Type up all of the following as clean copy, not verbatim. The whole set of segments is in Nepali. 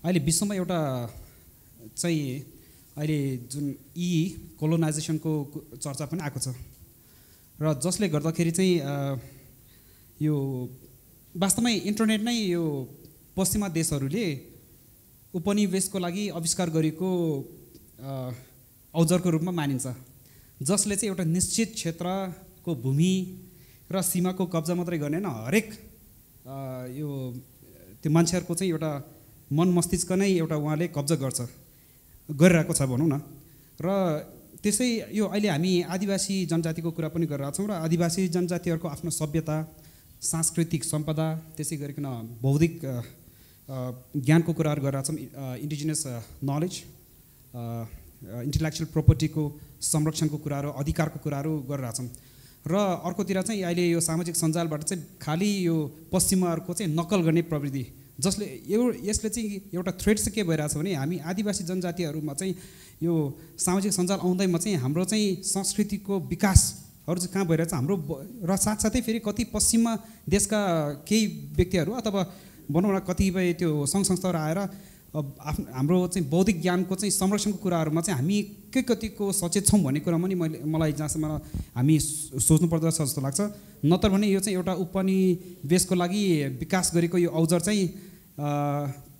अहिले विश्वमा एउटा चाहिँ अहिले जुन कोलोनाइजेसनको चर्चा पनि आएको छ र जसले गर्दाखेरि चाहिँ यो वास्तवमै इन्टरनेट नै यो पश्चिमा देशहरूले उपनिवेशको लागि आविष्कार गरेको औजारको रूपमा मानिन्छ, जसले चाहिँ एउटा निश्चित क्षेत्रको भूमि र सीमाको कब्जा मात्रै गर्ने हैन, हरेक यो त्यो मान्छेहरूको चाहिँ एउटा मन मस्तिष्क नै एउटा उहाँले कब्जा गरिरहेको छ भनौँ न। र त्यसै यो अहिले हामी आदिवासी जनजातिको कुरा पनि गरिरहेको छौँ र आदिवासी जनजातिहरूको आफ्नो सभ्यता, सांस्कृतिक सम्पदा, त्यसै गरिकन बौद्धिक ज्ञानको कुराहरू गरिरहेको छौँ, इन्डिजिनियस नलेज, इन्टेलेक्चुअल प्रपर्टीको संरक्षणको कुराहरू, अधिकारको कुराहरू गरिरहेको छौँ। र अर्कोतिर चाहिँ अहिले यो सामाजिक सञ्जालबाट चाहिँ खालि यो पश्चिमाहरूको चाहिँ नक्कल गर्ने प्रवृत्ति, जसले यसले चाहिँ एउटा थ्रेट चाहिँ के भइरहेछ भने हामी आदिवासी जनजातिहरूमा चाहिँ यो सामाजिक सञ्जाल आउँदैमा चाहिँ हाम्रो चाहिँ संस्कृतिको विकासहरू चाहिँ कहाँ भइरहेछ हाम्रो, र साथसाथै फेरि कति पश्चिमा देशका केही व्यक्तिहरू अथवा भनौँ न कतिपय त्यो सङ्घ संस्थाहरू आएर हाम्रो चाहिँ बौद्धिक ज्ञानको चाहिँ संरक्षणको कुराहरूमा चाहिँ हामी के कतिको सचेत छौँ भन्ने कुरामा नि मलाई जहाँसम्म हामी सोच्नु पर्दछ जस्तो लाग्छ। नत्र भने यो चाहिँ एउटा उपनिवेशको लागि विकास गरेको यो औजार चाहिँ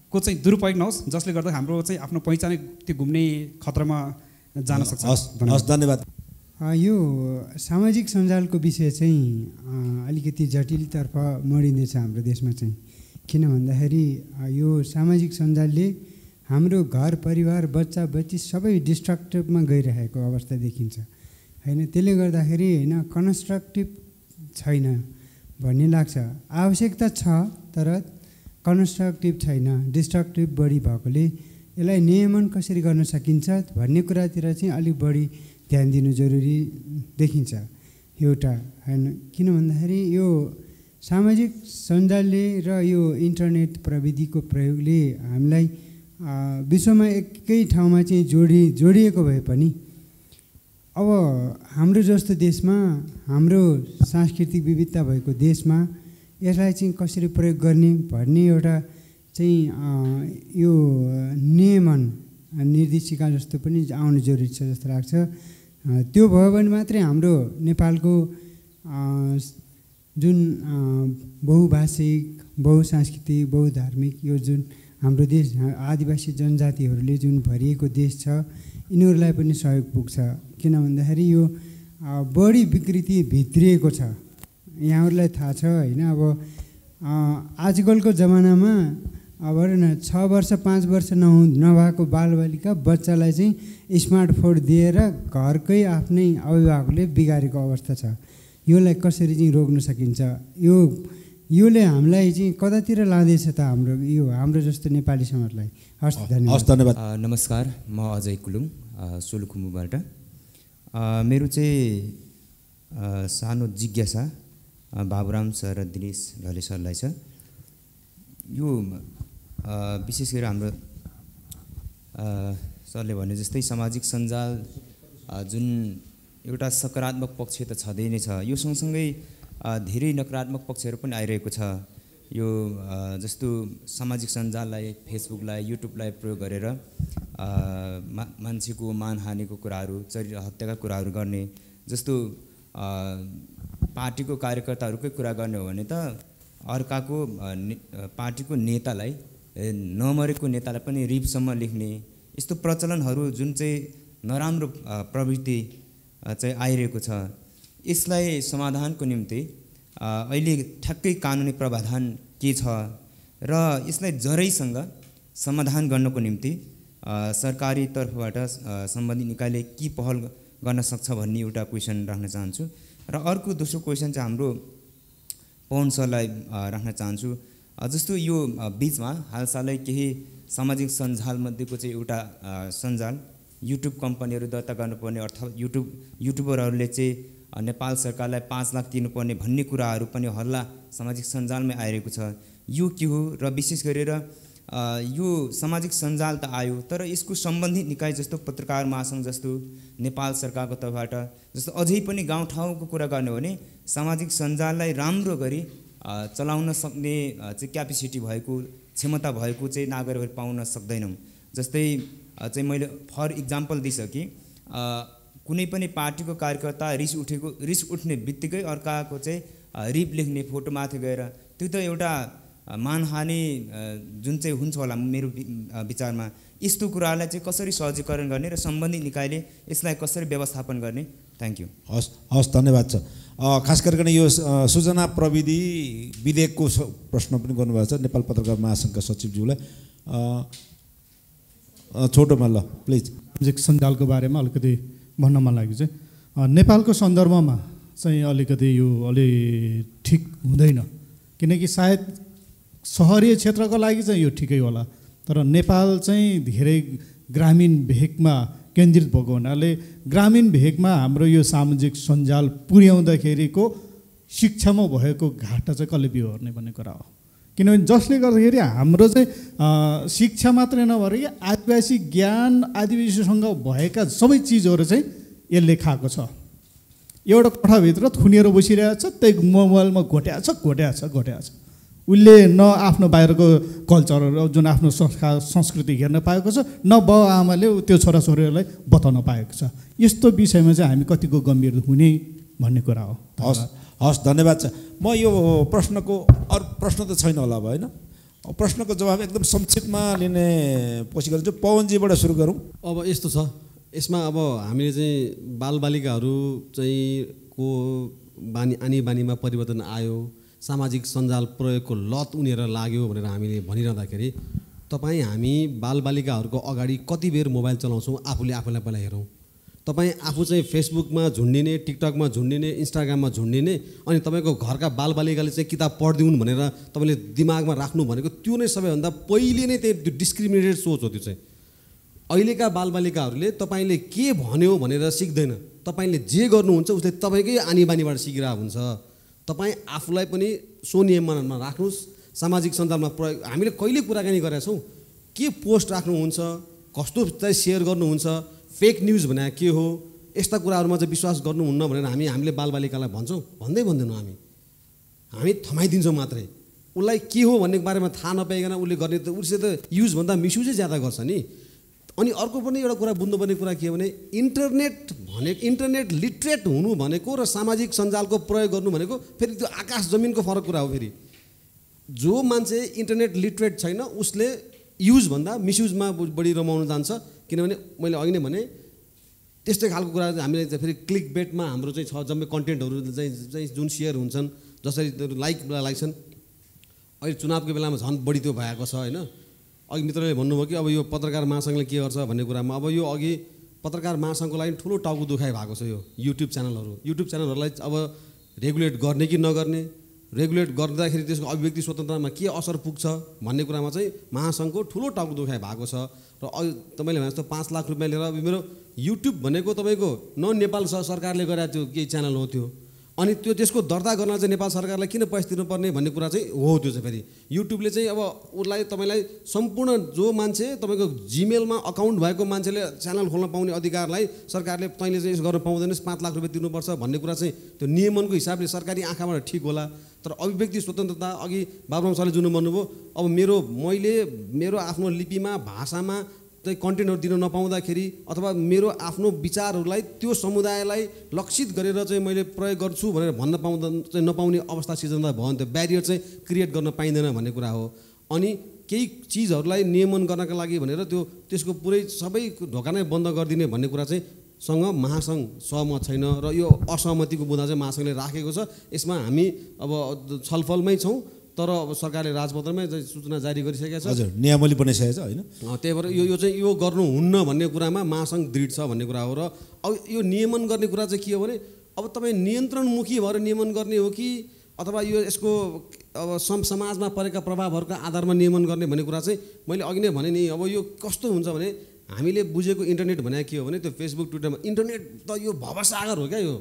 को चाहिँ दुरुपयोग नहोस्, जसले गर्दा हाम्रो चाहिँ आफ्नो पहिचानै त्यो घुम्ने खतरामा जान सक्छ। हस्, धन्यवाद। यो सामाजिक सञ्जालको विषय चाहिँ अलिकति जटिलतर्फ मोडिँदैछ हाम्रो देशमा चाहिँ, किन भन्दाखेरि यो सामाजिक सञ्जालले हाम्रो घर परिवार बच्चा बच्ची सबै डिस्ट्रक्टिभमा गइरहेको अवस्था देखिन्छ हैन। त्यसले गर्दाखेरि हैन कन्स्ट्रक्टिभ छैन भन्ने लाग्छ। आवश्यकता छ तर कन्स्ट्रक्टिभ छैन, डिस्ट्रक्टिभ बढी भएकोले यसलाई नियमन कसरी गर्न सकिन्छ भन्ने कुरातिर चाहिँ अलिक बढी ध्यान दिनु जरुरी देखिन्छ एउटा हैन। किन भन्दाखेरि यो सामाजिक सञ्जालले र यो इन्टरनेट प्रविधिको प्रयोगले हामीलाई विश्वमा एकै ठाउँमा चाहिँ जोडिएको भए पनि अब हाम्रो जस्तो देशमा, हाम्रो सांस्कृतिक विविधता भएको देशमा यसलाई चाहिँ कसरी प्रयोग गर्ने भन्ने एउटा चाहिँ यो नियमन निर्देशिका जस्तो पनि आउनु जरुरी छ जस्तो लाग्छ। त्यो भयो भने मात्रै हाम्रो नेपालको जुन बहुभाषिक, बहुसांस्कृतिक, बहुधार्मिक यो जुन हाम्रो देश आदिवासी जनजातिहरूले जुन भरिएको देश छ यिनीहरूलाई पनि सहयोग पुग्छ। किन भन्दाखेरि यो बढी विकृति भित्रिएको छ, यहाँहरूलाई थाहा छ हैन। अब आजकलको जमानामा अब न 6 वर्ष 5 वर्ष नभएको बालबालिका बच्चालाई चाहिँ स्मार्टफोन दिएर घरकै आफ्नै अभिभावकले बिगारेको अवस्था छ। योलाई कसरी चाहिँ रोक्न सकिन्छ? योले हामीलाई चाहिँ कतातिर लाँदैछ त हाम्रो जस्तो नेपाली समाजलाई? हस्, धन्यवाद। नमस्कार, म अजय कुलुङ सोलुखुम्बुबाट। मेरो चाहिँ सानो जिज्ञासा बाबुराम सर र दिनेश ढले सरलाई छ। यो विशेष गरी हाम्रो सरले भने जस्तै सामाजिक सञ्जाल जुन एउटा सकारात्मक पक्ष त छँदै नै छ, यो सँगसँगै धेरै नकारात्मक पक्षहरू पनि आइरहेको छ। यो जस्तो सामाजिक सञ्जाललाई, फेसबुकलाई, युट्युबलाई प्रयोग गरेर मान्छेको मानहानिको कुराहरू, चरित्र हत्याका कुराहरू गर्ने, जस्तो पार्टीको कार्यकर्ताहरूकै कुरा गर्ने हो भने त अर्काको पार्टीको नेतालाई, नमरेको नेतालाई पनि रिपसम्म लेख्ने, यस्तो प्रचलनहरू जुन चाहिँ नराम्रो प्रवृत्ति चाहिँ आइरहेको छ। यसलाई समाधानको निम्ति अहिले ठ्याक्कै कानुनी प्रावधान के छ र यसलाई जरैसँग समाधान गर्नको निम्ति सरकारी तर्फबाट सम्बन्धित निकायले के पहल गर्न सक्छ भन्ने एउटा क्वेसन राख्न चाहन्छु। र अर्को दोस्रो क्वेसन चाहिँ हाम्रो पवन सरलाई राख्न चाहन्छु। जस्तो यो बिचमा हालसालै केही सामाजिक सञ्जालमध्येको चाहिँ एउटा सञ्जाल युट्युब कम्पनीहरू दर्ता गर्नुपर्ने अथवा युट्युबरहरूले चाहिँ नेपाल सरकारलाई 5 लाख तिर्नुपर्ने भन्ने कुराहरू पनि हल्ला सामाजिक सञ्जालमै आइरहेको छ। यो के हो? र विशेष गरेर यो सामाजिक सञ्जाल त आयो, तर यसको सम्बन्धित निकाय जस्तो पत्रकार महासङ्घ जस्तो नेपाल सरकारको तर्फबाट जस्तो अझै पनि गाउँठाउँको कुरा गर्ने हो भने सामाजिक सञ्जाललाई राम्रो गरी चलाउन सक्ने चाहिँ क्यापेसिटी भएको क्षमता भएको चाहिँ नागरिकहरू पाउन सक्दैनौँ। जस्तै चाहिँ मैले फर इक्जाम्पल दिइसकेँ, कुनै पनि पार्टीको कार्यकर्ता रिस उठ्ने बित्तिकै अर्काको चाहिँ रिप लेख्ने फोटो माथि गएर, त्यो त एउटा मानहानि जुन चाहिँ हुन्छ होला मेरो विचारमा। यस्तो कुरालाई चाहिँ कसरी सहजीकरण गर्ने र सम्बन्धित निकायले यसलाई कसरी व्यवस्थापन गर्ने? Thank you. हस् धन्यवाद छ। खास गरिकन यो सूचना प्रविधि विधेयकको प्रश्न पनि गर्नुभएको छ नेपाल पत्रकार महासङ्घका सचिवज्यूलाई। छोटोमा ल प्लिज। सामाजिक सञ्जालको बारेमा अलिकति भन्न मन लाग्यो चाहिँ नेपालको सन्दर्भमा चाहिँ अलिकति यो अलि ठिक हुँदैन, किनकि सायद सहरीय क्षेत्रको लागि चाहिँ यो ठिकै होला, तर नेपाल चाहिँ धेरै ग्रामीण भेगमा केन्द्रित भएको हुनाले ग्रामीण भेगमा हाम्रो यो सामाजिक सञ्जाल पुर्याउँदाखेरिको शिक्षामा भएको घाटा चाहिँ कसले बिहोर्ने भन्ने कुरा हो। किनभने जसले गर्दाखेरि हाम्रो चाहिँ शिक्षा मात्रै नभएर आदिवासी ज्ञान, आदिवासीसँग भएका सबै चिजहरू चाहिँ यसले खाएको छ। एउटा कोठाभित्र थुनिएर बसिरहेको छ, त्यही मोबाइलमा घोट्याएको छ। उसले न आफ्नो बाहिरको कल्चरहरू जुन आफ्नो संस्कार संस्कृति हेर्न पाएको छ, न बाउ आमाले त्यो छोराछोरीहरूलाई बताउन पाएको छ। यस्तो विषयमा चाहिँ हामी कतिको गम्भीर हुने भन्ने कुरा हो। हस् धन्यवाद छ। म यो प्रश्नको अरू प्रश्न त छैन होला अब होइन, प्रश्नको जवाब एकदम संक्षिप्तमा लिने कोसिस गर्छु। पवनजीबाट सुरु गरौँ। अब यस्तो छ, यसमा अब हामीले चाहिँ बालबालिकाहरू चाहिँ को आनी बानीमा परिवर्तन आयो, सामाजिक सञ्जाल प्रयोगको लत उनीहरू लाग्यो भनेर हामीले भनिरहँदाखेरि हामी बालबालिकाहरूको अगाडि कति बेर मोबाइल चलाउँछौँ आफूलाई पहिला हेरौँ। तपाईँ आफू चाहिँ फेसबुकमा झुन्डिने, टिकटकमा झुन्डिने, इन्स्टाग्राममा झुन्डिने, अनि तपाईँको घरका बालबालिकाले चाहिँ किताब पढिदिउन् भनेर तपाईँले दिमागमा राख्नु भनेको त्यो नै सबैभन्दा पहिले नै त्यो डिस्क्रिमिनेटेड सोच हो। त्यो चाहिँ अहिलेका बालबालिकाहरूले तपाईँले के भन्यो भनेर सिक्दैन, तपाईँले जे गर्नुहुन्छ उसले तपाईँकै आनी बानीबाट सिकिरहेको हुन्छ। तपाईँ आफूलाई पनि सो नियमनमा राख्नुहोस्। सामाजिक सञ्जालमा प्रयोग हामीले कहिले कुराकानी गरेका छौँ, के पोस्ट राख्नुहुन्छ, कस्तो चाहिँ सेयर गर्नुहुन्छ, फेक न्युज भने के हो, यस्ता कुराहरूमा चाहिँ विश्वास गर्नुहुन्न भनेर हामीले बालबालिकालाई भन्छौँ? भन्दैनौँ। हामी थमाइदिन्छौँ मात्रै। उसलाई के हो भन्ने बारेमा थाहा नपाइकन उसले गर्ने त उसले त युजभन्दा मिसयुजै ज्यादा गर्छ नि। अनि अर्को पनि एउटा कुरा बुझ्नुपर्ने कुरा के हो भने इन्टरनेट लिटरेट हुनु भनेको र सामाजिक सञ्जालको प्रयोग गर्नु भनेको फेरि त्यो आकाश जमिनको फरक कुरा हो। फेरि जो मान्छे इन्टरनेट लिटरेट छैन उसले युजभन्दा मिसयुजमा बढी रमाउन जान्छ। किनभने मैले अघि नै भने त्यस्तै खालको कुरा हामीले चाहिँ फेरि क्लिक बेटमा हाम्रो चाहिँ छ जम्मै कन्टेन्टहरू चाहिँ जुन सेयर हुन्छन्, जसरी लाइक छन्। अहिले चुनावको बेलामा झन् बढी त्यो भएको छ होइन। अघि मित्रले भन्नुभयो कि अब यो पत्रकार महासङ्घले के गर्छ भन्ने कुरामा, अब यो अघि पत्रकार महासङ्घको लागि ठुलो टाउको दुखाइ भएको छ। यो युट्युब च्यानलहरूलाई अब रेगुलेट गर्ने कि नगर्ने, रेगुलेट गर्दाखेरि त्यसको अभिव्यक्ति स्वतन्त्रतामा के असर पुग्छ भन्ने कुरामा चाहिँ महासङ्घको ठुलो टाउको दुखाइ भएको छ। र तपाईँले भने जस्तो 5 लाख रुपियाँ लिएर मेरो युट्युब भनेको तपाईँको नेपाल सरकारले गरेर त्यो केही च्यानल हो त्यो, अनि त्यसको दर्ता गर्न चाहिँ नेपाल सरकारलाई किन पैसा तिर्नुपर्ने भन्ने कुरा चाहिँ हो। त्यो चाहिँ फेरि युट्युबले चाहिँ अब उसलाई तपाईँलाई सम्पूर्ण जो मान्छे तपाईँको जिमेलमा अकाउन्ट भएको मान्छेले च्यानल खोल्न पाउने अधिकारलाई सरकारले तैँले चाहिँ यसो गर्न पाउँदैनस्, 5 लाख रुपियाँ तिर्नुपर्छ भन्ने कुरा चाहिँ त्यो नियमनको हिसाबले सरकारी आँखाबाट ठिक होला। तर अभिव्यक्ति स्वतन्त्रता अघि बाबुराम सरले जुन भन्नुभयो, अब मैले मेरो आफ्नो लिपिमा भाषामा चाहिँ कन्टेन्टहरू दिन नपाउँदाखेरि अथवा मेरो आफ्नो विचारहरूलाई त्यो समुदायलाई लक्षित गरेर चाहिँ मैले प्रयोग गर्छु भनेर भन्न चाहिँ नपाउने अवस्था सिर्जना भयो भने त्यो ब्यारियर चाहिँ क्रिएट गर्न पाइँदैन भन्ने कुरा हो। अनि केही चिजहरूलाई नियमन गर्नका लागि भनेर त्यसको पुरै सबै ढोका नै बन्द गरिदिने भन्ने कुरा चाहिँ सँग महासङ्घ सहमत छैन र यो असहमतिको बुँदा चाहिँ महासङ्घले राखेको छ। यसमा हामी अब छलफलमै छौँ, तर अब सरकारले राजपत्रमै सूचना जारी गरिसकेको छ। हजुर, नियमावली बनाइसकेको छ होइन। त्यही भएर यो गर्नुहुन्न भन्ने कुरामा महासङ्घ दृढ छ भन्ने कुरा हो। र अब यो नियमन गर्ने कुरा चाहिँ के हो भने अब तपाईँ नियन्त्रणमुखी भएर नियमन गर्ने हो कि अथवा यसको अब समाजमा परेका प्रभावहरूको आधारमा नियमन गर्ने भन्ने कुरा चाहिँ मैले अघि नै भने नि। अब यो कस्तो हुन्छ भने हामीले बुझेको इन्टरनेट भने के हो भने त्यो फेसबुक ट्विटरमा इन्टरनेट त यो भवसागर हो क्या यो।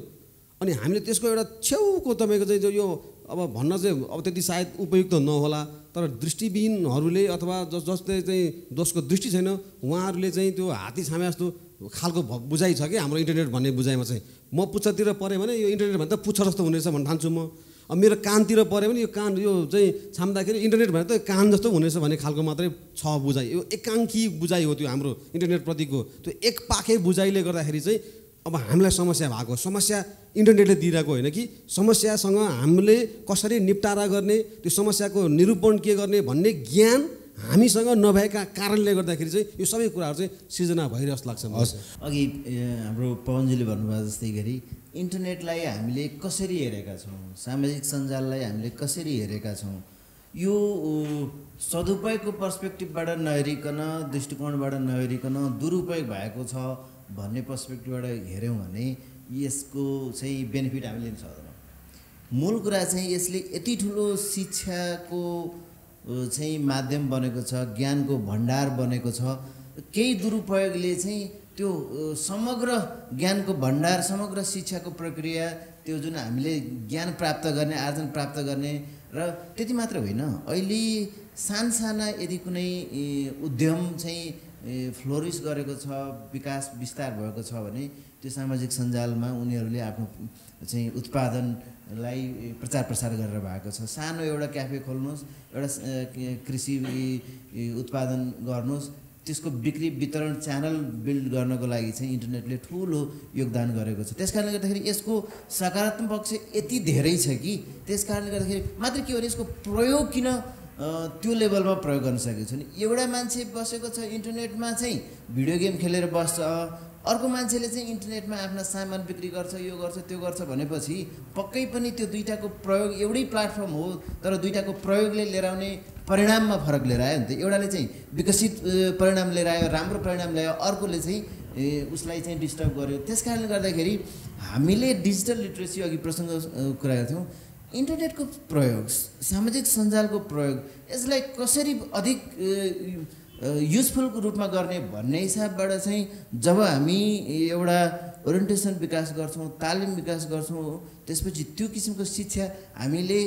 अनि हामीले त्यसको एउटा छेउको तपाईँको चाहिँ यो अब भन्न चाहिँ अब त्यति सायद उपयुक्त नहोला, तर दृष्टिविहीनहरूले अथवा जसले चाहिँ जसको दृष्टि छैन उहाँहरूले चाहिँ त्यो हात्ती छामे जस्तो खालको बुझाइ छ कि हाम्रो इन्टरनेट भन्ने बुझाइमा चाहिँ म पुच्छरतिर परेँ भने यो इन्टरनेट भन्दा पुच्छर जस्तो हुने रहेछ भन्ने ठान्छु म। अब मेरो कानतिर पऱ्यो भने यो कान यो चाहिँ छाम्दाखेरि इन्टरनेट भनेर त कान जस्तो हुनेछ भन्ने खालको मात्रै छ बुझाइ। यो एकाङ्की बुझाइ हो त्यो हाम्रो इन्टरनेटप्रतिको। त्यो एक पाखे बुझाइले गर्दाखेरि चाहिँ अब हामीलाई समस्या भएको, समस्या इन्टरनेटले दिइरहेको होइन कि समस्यासँग हामीले कसरी निपटारा गर्ने, त्यो समस्याको निरूपण के गर्ने भन्ने ज्ञान हामीसँग नभएका कारणले गर्दाखेरि चाहिँ यो सबै कुराहरू चाहिँ सृजना भइरहेको जस्तो लाग्छ मलाई। अघि हाम्रो पवनजीले भन्नुभयो जस्तै गरी इन्टरनेटलाई हामीले कसरी हेरेका छौँ, सामाजिक सञ्जाललाई हामीले कसरी हेरेका छौँ, यो सदुपयोगको पर्सपेक्टिभबाट नहेरिकन, दृष्टिकोणबाट नहेरिकन दुरुपयोग भएको छ भन्ने पर्सपेक्टिभबाट हेऱ्यौँ भने यसको चाहिँ बेनिफिट हामीले लिन सक्दैनौँ। मूल कुरा चाहिँ यसले यति ठुलो शिक्षाको चाहिँ माध्यम बनेको छ, ज्ञानको भण्डार बनेको छ, केही दुरुपयोगले चाहिँ त्यो समग्र ज्ञानको भण्डार, समग्र शिक्षाको प्रक्रिया, त्यो जुन हामीले ज्ञान प्राप्त गर्ने, आर्जन प्राप्त गर्ने, र त्यति मात्र होइन, अहिले साना यदि कुनै उद्यम चाहिँ फ्लोरिस गरेको छ, विकास विस्तार भएको छ भने त्यो सामाजिक सञ्जालमा उनीहरूले आफ्नो चाहिँ उत्पादनलाई प्रचार प्रसार गरेर भएको छ। सानो एउटा क्याफे खोल्नुहोस्, एउटा कृषि उत्पादन गर्नुहोस्, त्यसको बिक्री वितरण च्यानल बिल्ड गर्नको लागि चाहिँ इन्टरनेटले ठुलो योगदान गरेको छ। त्यसकारणले गर्दाखेरि यसको सकारात्मक पक्ष यति धेरै छ कि त्यसकारणले गर्दाखेरि मात्र के हो भने यसको प्रयोग किन त्यो लेभलमा प्रयोग गर्न सकेको छ नि। एउटा मान्छे बसेको छ इन्टरनेटमा चाहिँ भिडियो गेम खेलेर बस्छ, अर्को मान्छेले चाहिँ इन्टरनेटमा आफ्ना सामान बिक्री गर्छ, यो गर्छ त्यो गर्छ भनेपछि पक्कै पनि त्यो दुईटाको प्रयोग एउटै प्लेटफर्म हो, तर दुईटाको प्रयोगले लिएर आउने परिणाममा फरक लिएर आयो नि त। एउटाले चाहिँ विकसित परिणाम लिएर आयो, राम्रो परिणाम ल्यायो, अर्कोले चाहिँ उसलाई चाहिँ डिस्टर्ब गर्यो। त्यस कारणले गर्दाखेरि हामीले डिजिटल लिट्रेसी अघि प्रसङ्ग कुरा गर्थ्यौँ, इन्टरनेटको प्रयोग, सामाजिक सञ्जालको प्रयोग, यसलाई कसरी अधिक युजफुलको रूपमा गर्ने भन्ने हिसाबबाट चाहिँ जब हामी एउटा ओरिएन्टेसन विकास गर्छौँ, तालिम विकास गर्छौँ, त्यसपछि त्यो किसिमको शिक्षा हामीले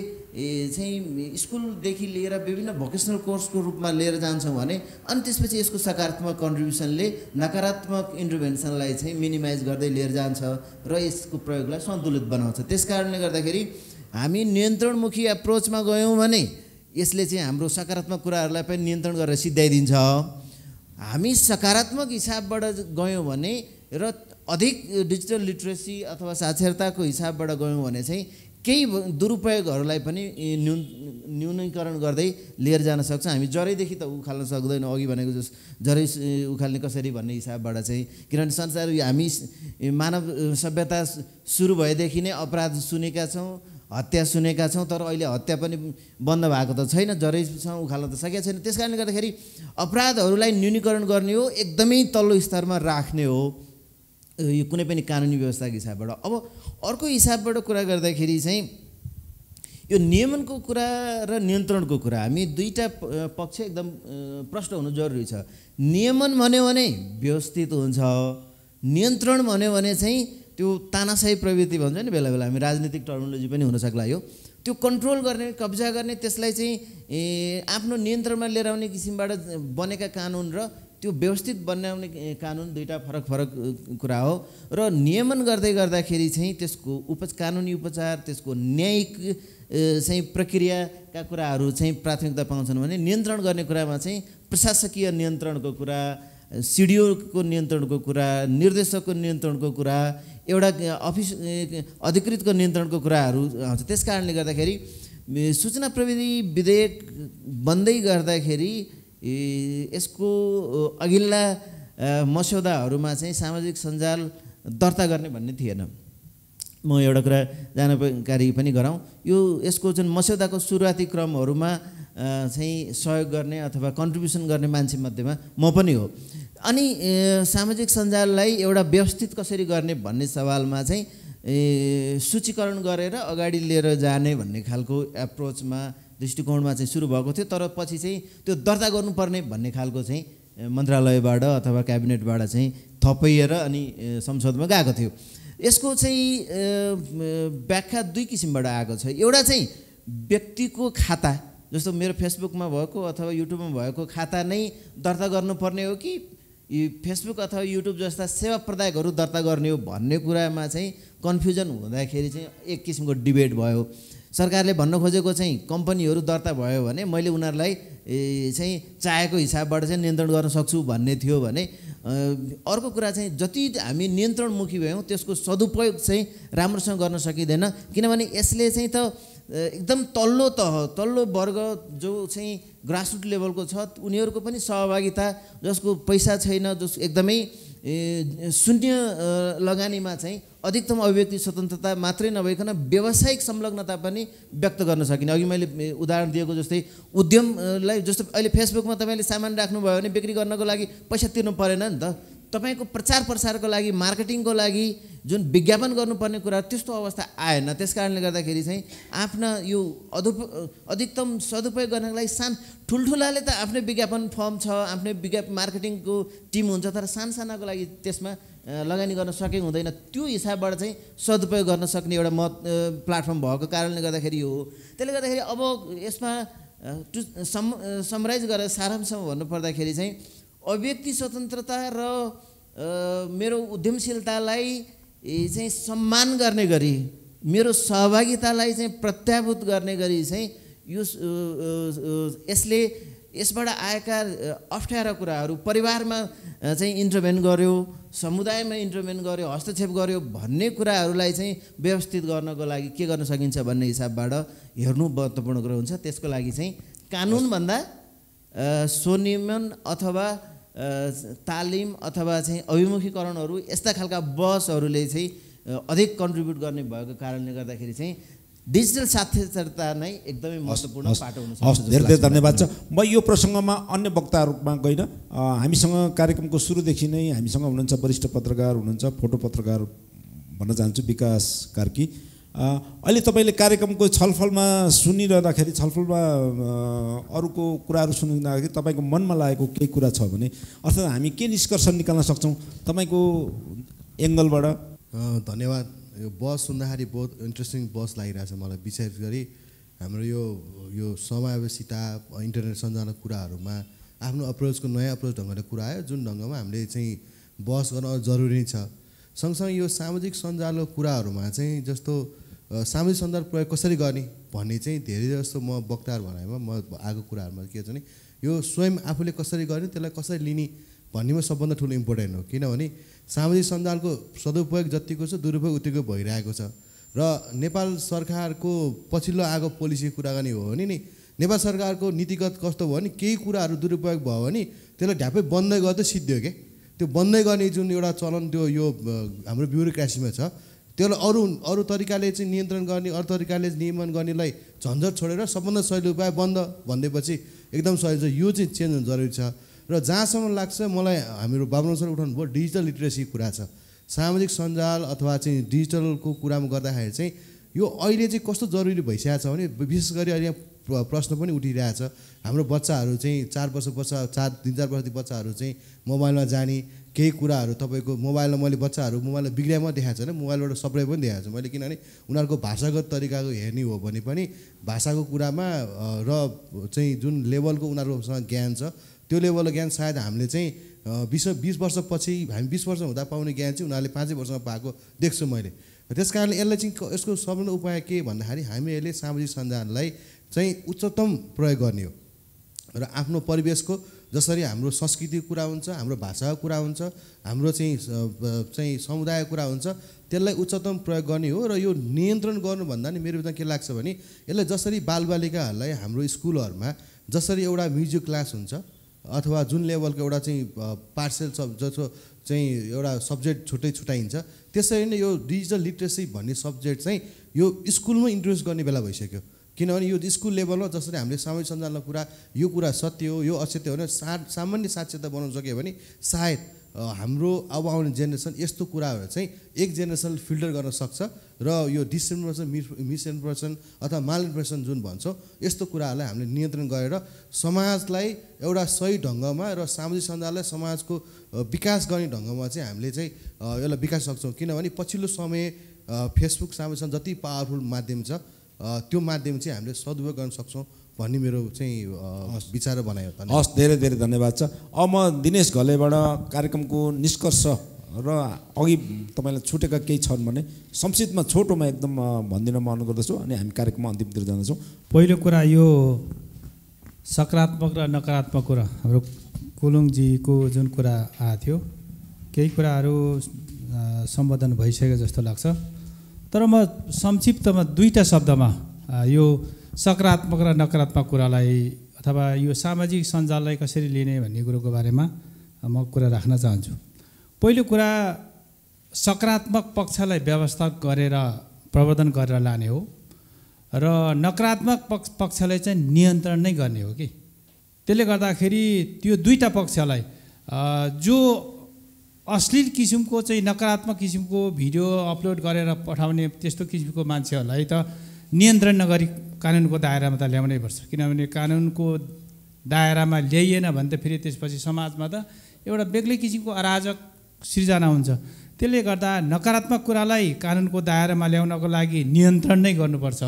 चाहिँ स्कुलदेखि लिएर विभिन्न भोकेसनल कोर्सको रूपमा लिएर जान्छौँ भने अनि त्यसपछि यसको सकारात्मक कन्ट्रिब्युसनले नकारात्मक इन्टरभेन्सनलाई चाहिँ मिनिमाइज गर्दै लिएर जान्छ र यसको प्रयोगलाई सन्तुलित बनाउँछ। त्यस कारणले गर्दाखेरि हामी नियन्त्रणमुखी एप्रोचमा गयौँ भने यसले चाहिँ हाम्रो सकारात्मक कुराहरूलाई पनि नियन्त्रण गरेर सिद्ध्याइदिन्छ। हामी सकारात्मक हिसाबबाट गयौँ भने र अधिक डिजिटल लिट्रेसी अथवा साक्षरताको हिसाबबाट गयौँ भने चाहिँ केही दुरुपयोगहरूलाई पनि न्यूनीकरण गर्दै लिएर जान सक्छ। हामी जरैदेखि त उखाल्न सक्दैनौँ, अघि भनेको जस्तो जरै उखाल्ने कसरी भन्ने हिसाबबाट चाहिँ, किनभने संसार हामी मानव सभ्यता सुरु भएदेखि नै अपराध सुनेका छौँ, हत्या सुनेका छौँ, तर अहिले हत्या पनि बन्द भएको त छैन, जरैसँग उखाल्न त सकेका छैन। त्यस कारणले गर्दाखेरि अपराधहरूलाई न्यूनीकरण गर्ने हो, एकदमै तल्लो स्तरमा राख्ने हो यो कुनै पनि कानुनी व्यवस्थाको हिसाबबाट। अब अर्को हिसाबबाट कुरा गर्दाखेरि चाहिँ यो नियमनको कुरा र नियन्त्रणको कुरा, हामी दुईटा पक्ष एकदम प्रष्ट हुनु जरुरी छ। नियमन भन्यो भने व्यवस्थित हुन्छ, नियन्त्रण भन्यो भने चाहिँ त्यो तानाशाही प्रवृत्ति भन्छ नि, बेला बेला हामी राजनीतिक टर्मिनोलोजी पनि हुन सक्ला यो, त्यो कन्ट्रोल गर्ने, कब्जा गर्ने, त्यसलाई चाहिँ आफ्नो नियन्त्रणमा लिएर आउने किसिमबाट बनेका कानुन र त्यो व्यवस्थित बनाउने कानुन दुईटा फरक फरक कुरा हो। र नियमन गर्दै गर्दाखेरि चाहिँ त्यसको कानुनी उपचार, त्यसको न्यायिक चाहिँ प्रक्रियाका कुराहरू चाहिँ प्राथमिकता पाउँछन् भने नियन्त्रण गर्ने कुरामा चाहिँ प्रशासकीय नियन्त्रणको कुरा, सिडिओको नियन्त्रणको कुरा, निर्देशकको नियन्त्रणको कुरा, एउटा अफिस अधिकृतको नियन्त्रणको कुराहरू आउँछ। त्यस कारणले गर्दाखेरि सूचना प्रविधि विधेयक बन्दै गर्दाखेरि यसको अघिल्ला मस्यौदाहरूमा चाहिँ सामाजिक सञ्जाल दर्ता गर्ने भन्ने थिएन। म एउटा कुरा जानकारी पनि गराउँ, यो यसको जुन मस्यौदाको सुरुवाती क्रमहरूमा चाहिँ सहयोग गर्ने अथवा कन्ट्रिब्युसन गर्ने मान्छे मध्येमा म पनि हो। अनि सामाजिक सञ्जाललाई एउटा व्यवस्थित कसरी गर्ने भन्ने सवालमा चाहिँ सूचीकरण गरेर अगाडि लिएर जाने भन्ने खालको एप्रोचमा, दृष्टिकोणमा चाहिँ सुरु भएको थियो, तर पछि चाहिँ त्यो दर्ता गर्नुपर्ने भन्ने खालको चाहिँ मन्त्रालयबाट अथवा क्याबिनेटबाट चाहिँ थपाइएर अनि संसदमा गएको थियो। यसको चाहिँ व्याख्या दुई किसिमबाट आएको छ। एउटा चाहिँ व्यक्तिको खाता, जस्तो मेरो फेसबुकमा भएको अथवा युट्युबमा भएको खाता नै दर्ता गर्नुपर्ने हो कि फेसबुक अथवा युट्युब जस्ता सेवा प्रदायकहरू दर्ता गर्ने हो भन्ने कुरामा चाहिँ कन्फ्युजन हुँदाखेरि चाहिँ एक किसिमको डिबेट भयो। सरकारले भन्न खोजेको चाहिँ कम्पनीहरू दर्ता भयो भने मैले उनीहरूलाई चाहिँ चाहेको हिसाबबाट चाहिँ नियन्त्रण गर्न सक्छु भन्ने थियो भने अर्को कुरा चाहिँ जति हामी नियन्त्रणमुखी भयौँ त्यसको सदुपयोग चाहिँ राम्रोसँग गर्न सकिँदैन किनभने यसले चाहिँ त एकदम तल्लो वर्ग जो चाहिँ ग्रासरुट लेभलको छ उनीहरूको पनि सहभागिता जसको पैसा छैन जस एकदमै शून्य लगानीमा चाहिँ अधिकतम अभिव्यक्ति स्वतन्त्रता मात्रै नभइकन व्यावसायिक संलग्नता पनि व्यक्त गर्न सकिने अघि मैले उदाहरण दिएको जस्तै उद्यमलाई जस्तो अहिले फेसबुकमा तपाईँले सामान राख्नुभयो भने बिक्री गर्नको लागि पैसा तिर्नु परेन नि त तपाईँको प्रचार प्रसारको लागि मार्केटिङको लागि जुन विज्ञापन गर्नुपर्ने कुरा त्यस्तो अवस्था आएन त्यस कारणले गर्दाखेरि चाहिँ आफ्ना यो अधिकतम सदुपयोग गर्नको लागि ठुल्ठुलाले त आफ्नै विज्ञापन फर्म छ आफ्नै मार्केटिङको टिम हुन्छ तर सानसानाको लागि त्यसमा लगानी गर्न सकेको हुँदैन त्यो हिसाबबाट चाहिँ सदुपयोग गर्न सक्ने एउटा प्लेटफर्म भएको कारणले गर्दाखेरि हो त्यसले गर्दाखेरि अब यसमा समराइज गरेर सारांशमा भन्नुपर्दाखेरि चाहिँ अभिव्यक्ति स्वतन्त्रता र मेरो उद्यमशीलतालाई चाहिँ सम्मान गर्ने गरी मेरो सहभागितालाई चाहिँ प्रत्याभूत गर्ने गरी चाहिँ यो यसले यसबाट आएका अप्ठ्यारा कुराहरू परिवारमा चाहिँ इन्टरभेन गर्यो समुदायमा इन्टरभेन गर्यो हस्तक्षेप गर्यो भन्ने कुराहरूलाई चाहिँ व्यवस्थित गर्नको लागि के गर्न सकिन्छ भन्ने हिसाबबाट हेर्नु महत्त्वपूर्ण कुरा हुन्छ त्यसको लागि चाहिँ कानुनभन्दा स्वनियमन अथवा तालिम अथवा चाहिँ अभिमुखीकरणहरू यस्ता खालका बसहरूले चाहिँ अधिक कन्ट्रिब्युट गर्ने भएको कारणले गर्दाखेरि चाहिँ डिजिटल साक्षरता नै एकदमै महत्त्वपूर्ण पाटो हुन सक्छ। धेरै धेरै धन्यवाद छ। म यो प्रसङ्गमा अन्य वक्ताहरूमा गइन हामीसँग कार्यक्रमको सुरुदेखि नै हामीसँग हुनुहुन्छ वरिष्ठ पत्रकार हुनुहुन्छ फोटो पत्रकार भन्न चाहन्छु विकास कार्की। अहिले तपाईँले कार्यक्रमको छलफलमा सुनिरहँदाखेरि छलफलमा अरूको कुराहरू सुनिँदाखेरि तपाईँको मनमा लागेको केही कुरा छ भने अर्थात् हामी के निष्कर्ष निकाल्न सक्छौँ तपाईँको एङ्गलबाट? धन्यवाद। यो बस सुन्दाखेरि बहुत इन्ट्रेस्टिङ बस लागिरहेछ मलाई विशेष गरी हाम्रो यो समावेशिता इन्टरनेट सञ्जालको कुराहरूमा आफ्नो अप्रोचको नयाँ अप्रोच ढङ्गले कुरा आयो जुन ढङ्गमा हामीले चाहिँ बहस गर्न जरुरी छ। सँगसँगै यो सामाजिक सञ्जालको कुराहरूमा चाहिँ जस्तो सामाजिक सञ्जाल प्रयोग कसरी गर्ने भन्ने चाहिँ धेरै जस्तो म वक्ताहरू भनाइमा म आएको कुराहरूमा के छ भने यो स्वयं आफूले कसरी गर्ने त्यसलाई कसरी लिने भन्नेमा सबभन्दा ठुलो इम्पोर्टेन्ट हो किनभने सामाजिक सञ्जालको सदुपयोग जतिको छ दुरुपयोग उत्तिकै भइरहेको छ र नेपाल सरकारको पछिल्लो आएको पोलिसी कुरा गर्ने हो भने नि नेपाल सरकारको नीतिगत कस्तो भयो भने केही कुराहरू दुरुपयोग भयो भने त्यसलाई ढ्यापै बन्दै गर्दै सिद्धियो के त्यो बन्दै गर्ने जुन एउटा चलन त्यो यो हाम्रो ब्युरोक्रेसीमा छ त्यसलाई अरू तरिकाले चाहिँ नियन्त्रण गर्ने अरू तरिकाले नियमन गर्नेलाई झन्झट छोडेर सबभन्दा सजिलो उपाय बन्द भन्दैपछि एकदम सजिलो छ। यो चाहिँ चेन्ज हुनु जरुरी छ र जहाँसम्म लाग्छ मलाई हाम्रो बाबुराम सर उठाउनु भयो डिजिटल लिटरेसी कुरा छ सामाजिक सञ्जाल अथवा चाहिँ डिजिटलको कुरामा गर्दाखेरि चाहिँ यो अहिले चाहिँ कस्तो जरुरी भइसकेको छ भने विशेष गरी अहिले यहाँ प्रश्न पनि उठिरहेछ हाम्रो बच्चाहरू चाहिँ 4 वर्ष 3-4 वर्षदेखि बच्चाहरू चाहिँ मोबाइलमा जाने केही कुराहरू तपाईँको मोबाइलमा मैले बच्चाहरू मोबाइलमा बिग्रियामा देखाएको छैन मोबाइलबाट सबै पनि देखाएको छु मैले किनभने उनीहरूको भाषागत तरिकाको हेर्ने हो भने पनि भाषाको कुरामा र चाहिँ जुन लेभलको उनीहरूसँग ज्ञान छ त्यो लेभलको ज्ञान सायद हामीले चाहिँ 20 वर्षपछि हामी 20 वर्ष हुँदा पाउने ज्ञान चाहिँ उनीहरूले 5 वर्षमा पाएको देख्छु मैले। त्यस कारणले यसलाई चाहिँ यसको सबभन्दा उपाय के भन्दाखेरि हामीहरूले सामाजिक सञ्जाललाई चाहिँ उच्चतम प्रयोग गर्ने हो र आफ्नो परिवेशको जसरी हाम्रो संस्कृतिको कुरा हुन्छ हाम्रो भाषाको कुरा हुन्छ हाम्रो चाहिँ समुदायको कुरा हुन्छ त्यसलाई उच्चतम प्रयोग गर्ने हो र यो नियन्त्रण गर्नुभन्दा नि मेरो के लाग्छ भने यसलाई जसरी बालबालिकाहरूलाई हाम्रो स्कुलहरूमा जसरी एउटा म्युजिक क्लास हुन्छ अथवा जुन लेभलको एउटा चाहिँ पार्सल जस्तो चाहिँ एउटा सब्जेक्ट छुट्टै छुट्याइन्छ त्यसरी नै यो डिजिटल लिटरेसी भन्ने सब्जेक्ट चाहिँ यो स्कुलमा इन्ट्रोड्युस गर्ने बेला भइसक्यो किनभने यो स्कुल लेभलमा जसरी हामीले सामाजिक सञ्जालको कुरा यो कुरा सत्य हो यो असत्य हो भने सामान्य साक्षरता बनाउन सक्यो भने सायद हाम्रो अब आउने जेनेरेसन यस्तो कुराहरू चाहिँ एक जेनेरेसन फिल्टर गर्न सक्छ र यो मिसइन्फर्मेसन अथवा मालइन्फर्मेसन जुन भन्छौँ यस्तो कुराहरूलाई हामीले नियन्त्रण गरेर समाजलाई एउटा सही ढङ्गमा र सामाजिक सञ्जाललाई समाजको विकास गर्ने ढङ्गमा चाहिँ हामीले चाहिँ यसलाई विकास सक्छौँ किनभने पछिल्लो समय फेसबुक सामाजिक सञ्जाल जति पावरफुल माध्यम छ त्यो माध्यम चाहिँ हामीले सदुपयोग गर्न सक्छौँ भन्ने मेरो चाहिँ विचार बनायो। हस् धेरै धेरै धन्यवाद छ। अब म दिनेश घलेबाट कार्यक्रमको निष्कर्ष र अघि तपाईँलाई छुटेका केही छन् भने संक्षिप्तमा छोटोमा एकदम भनिदिन मन गर्दछु अनि हामी कार्यक्रममा अन्तिमतिर जाँदैछौँ। पहिलो कुरा यो सकारात्मक र नकारात्मक कुरा हाम्रो कुलुङजीको जुन कुरा आएको थियो केही कुराहरू सम्बोधन भइसक्यो जस्तो लाग्छ, तर म संक्षिप्तमा दुईटा शब्दमा यो सकारात्मक र नकारात्मक कुरालाई अथवा यो सामाजिक सञ्जाललाई कसरी लिने भन्ने कुरोको बारेमा म कुरा राख्न चाहन्छु। पहिलो कुरा सकारात्मक पक्षलाई व्यवस्था गरेर प्रवर्धन गरेर लाने हो र नकारात्मक पक्षलाई चाहिँ नियन्त्रण नै गर्ने हो कि। त्यसले गर्दाखेरि त्यो दुईटा पक्षलाई जो अश्लील किसिमको चाहिँ नकारात्मक किसिमको भिडियो अपलोड गरेर पठाउने त्यस्तो किसिमको मान्छेहरूलाई त नियन्त्रण नगरी कानुनको दायरामा त ल्याउनै पर्छ, किनभने कानुनको दायरामा ल्याइएन भने त फेरि त्यसपछि समाजमा त एउटा बेग्लै किसिमको अराजक सृजना हुन्छ। त्यसले गर्दा नकारात्मक कुरालाई कानुनको दायरामा ल्याउनको लागि नियन्त्रण नै गर्नुपर्छ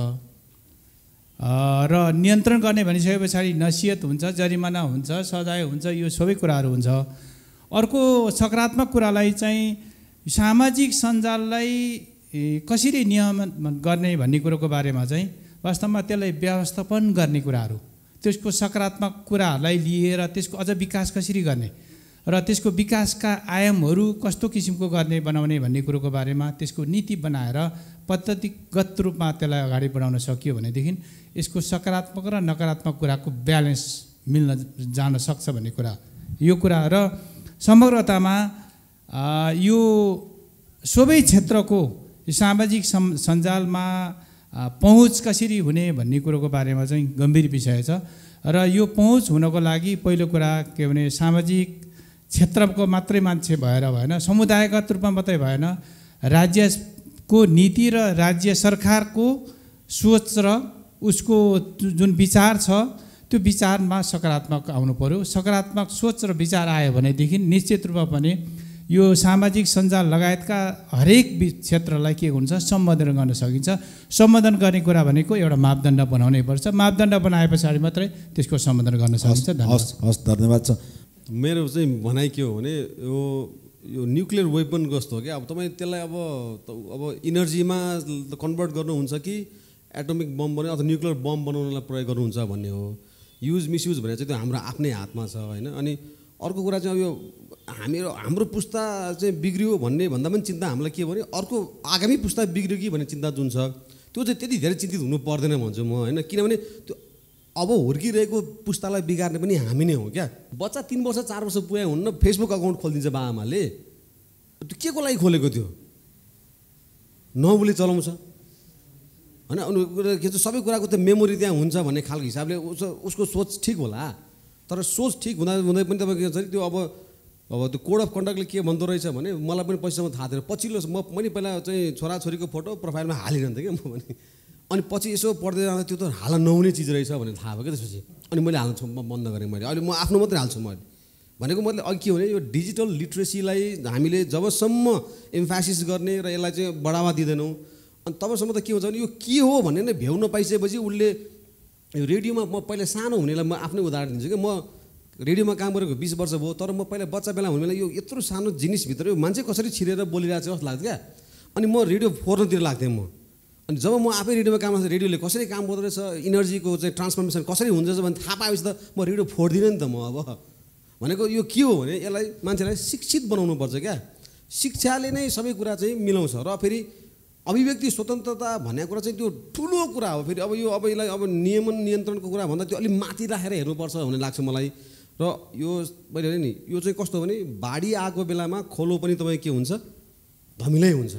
र नियन्त्रण गर्ने भनिसके पछाडि नसिहत हुन्छ, जरिमाना हुन्छ, सजाय हुन्छ, यो सबै कुराहरू हुन्छ। अर्को सकारात्मक कुरालाई चाहिँ सामाजिक सञ्जाललाई कसरी नियमन गर्ने भन्ने कुरोको बारेमा चाहिँ वास्तवमा त्यसलाई व्यवस्थापन गर्ने कुराहरू, त्यसको सकारात्मक कुराहरूलाई लिएर त्यसको अझ विकास कसरी गर्ने र त्यसको विकासका आयामहरू कस्तो किसिमको गर्ने बनाउने भन्ने कुरोको बारेमा त्यसको नीति बनाएर पद्धतिगत रूपमा त्यसलाई अगाडि बढाउन सकियो भनेदेखि यसको सकारात्मक र नकारात्मक कुराको ब्यालेन्स मिल्न जान सक्छ भन्ने कुरा यो कुरा र समग्रतामा यो सबै क्षेत्रको सामाजिक सञ्जालमा पहुँच कसरी हुने भन्ने कुरोको बारेमा चाहिँ गम्भीर विषय छ र यो पहुँच हुनको लागि पहिलो कुरा के भने सामाजिक क्षेत्रको मात्रै मान्छे भएर भएन, समुदायगत रूपमा मात्रै भएन, राज्यको नीति र राज्य सरकारको सोच र उसको जुन विचार छ त्यो विचारमा सकारात्मक आउनु पर्यो। सकारात्मक सोच र विचार आयो भनेदेखि निश्चित रूपमा पनि यो सामाजिक सञ्जाल लगायतका हरेक क्षेत्रलाई के हुन्छ सम्बोधन गर्न सकिन्छ। सम्बोधन गर्ने कुरा भनेको एउटा मापदण्ड बनाउनै पर्छ, मापदण्ड बनाए पछाडि मात्रै त्यसको सम्बोधन गर्न सकिन्छ। हस् धन्यवाद छ। मेरो चाहिँ भनाइ के हो भने यो न्युक्लियर वेपन कस्तो हो क्या, अब तपाईँ त्यसलाई अब इनर्जीमा कन्भर्ट गर्नुहुन्छ कि एटोमिक बम बनाउने अथवा न्युक्लियर बम बनाउनलाई प्रयोग गर्नुहुन्छ भन्ने हो। युज मिसयुज भनेर चाहिँ त्यो हाम्रो आफ्नै हातमा छ होइन। अनि अर्को कुरा चाहिँ अब यो हाम्रो पुस्ता चाहिँ बिग्रियो भन्ने भन्दा पनि चिन्ता हामीलाई के भने अर्को आगामी पुस्ता बिग्रियो कि भन्ने चिन्ता जुन छ त्यो चाहिँ त्यति धेरै चिन्तित हुनु पर्दैन भन्छु म होइन। किनभने त्यो अब हुर्किरहेको पुस्तालाई बिगार्ने पनि हामी नै हो क्या। बच्चा 3 वर्ष 4 वर्ष पुगे हुन्न फेसबुक अकाउन्ट खोलिदिन्छ बाआमाले, त्यो के को लागि खोलेको त्यो नबुली चलाउँछ होइन। अनि सबै कुराको त मेमोरी त्यहाँ हुन्छ भन्ने खालको हिसाबले उसको सोच ठिक होला, तर सोच ठिक हुँदा हुँदै पनि तपाईँको के छ त्यो अब त्यो कोड अफ कन्डक्टले के भन्दो रहेछ भने मलाई पनि पैसामा थाहा थिएन। पछिल्लो मैले पहिला चाहिँ छोराछोरीको फोटो प्रोफाइलमा हालिरहन्थेँ क्या म भने, अनि पछि यसो पढ्दै जाँदा त्यो त हाल्न नहुने चिज रहेछ भनेर थाहा भयो क्या त्यसपछि। अनि मैले हाल्नु बन्द गरेँ मैले, अहिले म आफ्नो मात्रै हाल्छु मैले भनेको मतलब अघि के भने यो डिजिटल लिट्रेसीलाई हामीले जबसम्म इम्फासिस गर्ने र यसलाई चाहिँ बढावा दिँदैनौँ अनि तबसम्म त के हुन्छ भने यो के हो भन्ने नै भ्याउन पाइसकेपछि उसले यो रेडियोमा म पहिला सानो हुनेलाई म आफ्नै उदाहरण दिन्छु कि म रेडियोमा काम गरेको 20 वर्ष भयो, तर म पहिला बच्चा बेला हुने बेला यो यत्रो सानो जिनिसभित्र यो मान्छे कसरी छिरेर बोलिरहेको छ जस्तो लाग्थ्यो क्या। अनि म रेडियो फोर्नतिर लाग्थेँ म। अनि जब म आफै रेडियोमा काम गर्छु रेडियोले कसरी काम गर्दो रहेछ, इनर्जीको चाहिँ ट्रान्सफर्मेसन कसरी हुन्छ भने थाहा पाएपछि त म रेडियो फोड्दिनँ नि त म। अब भनेको यो के हो भने यसलाई मान्छेलाई शिक्षित बनाउनु पर्छ क्या। शिक्षाले नै सबै कुरा चाहिँ मिलाउँछ र फेरि अभिव्यक्ति स्वतन्त्रता भन्ने कुरा चाहिँ त्यो ठुलो कुरा हो। फेरि अब यसलाई अब नियमन नियन्त्रणको कुरा भन्दा त्यो अलिक माथि राखेर हेर्नुपर्छ भन्ने लाग्छ मलाई। र यो मैले भने नि यो चाहिँ कस्तो भने बाढी आएको बेलामा खोलो पनि तपाईँ के हुन्छ धमिलै हुन्छ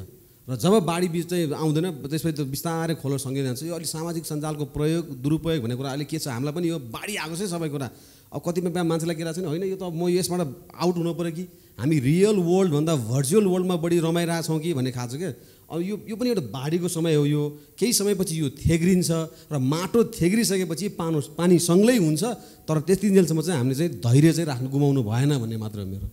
र जब बाढी बिच चाहिँ आउँदैन त्यसपछि त बिस्तारै खोलो सँगै जान्छ। यो अलिक सामाजिक सञ्जालको प्रयोग दुरुपयोग भन्ने कुरा अलिक के छ हामीलाई पनि यो बाढी आएको छ सबै कुरा। अब कतिपय मान्छेलाई के लाग्छ होइन यो त म यसबाट आउट हुनु पऱ्यो कि हामी रियल वर्ल्डभन्दा भर्चुअल वर्ल्डमा बढी रमाइरहेछौँ कि भन्ने खाएको छ क्या। अब यो पनि एउटा बाढीको समय हो। यो केही समयपछि यो थेग्रिन्छ र माटो थेग्रिसकेपछि पानी सँगै हुन्छ, तर त्यति जेलसम्म चाहिँ हामीले चाहिँ धैर्य चाहिँ राख्नु गुमाउनु भएन भन्ने मात्र हो मेरो।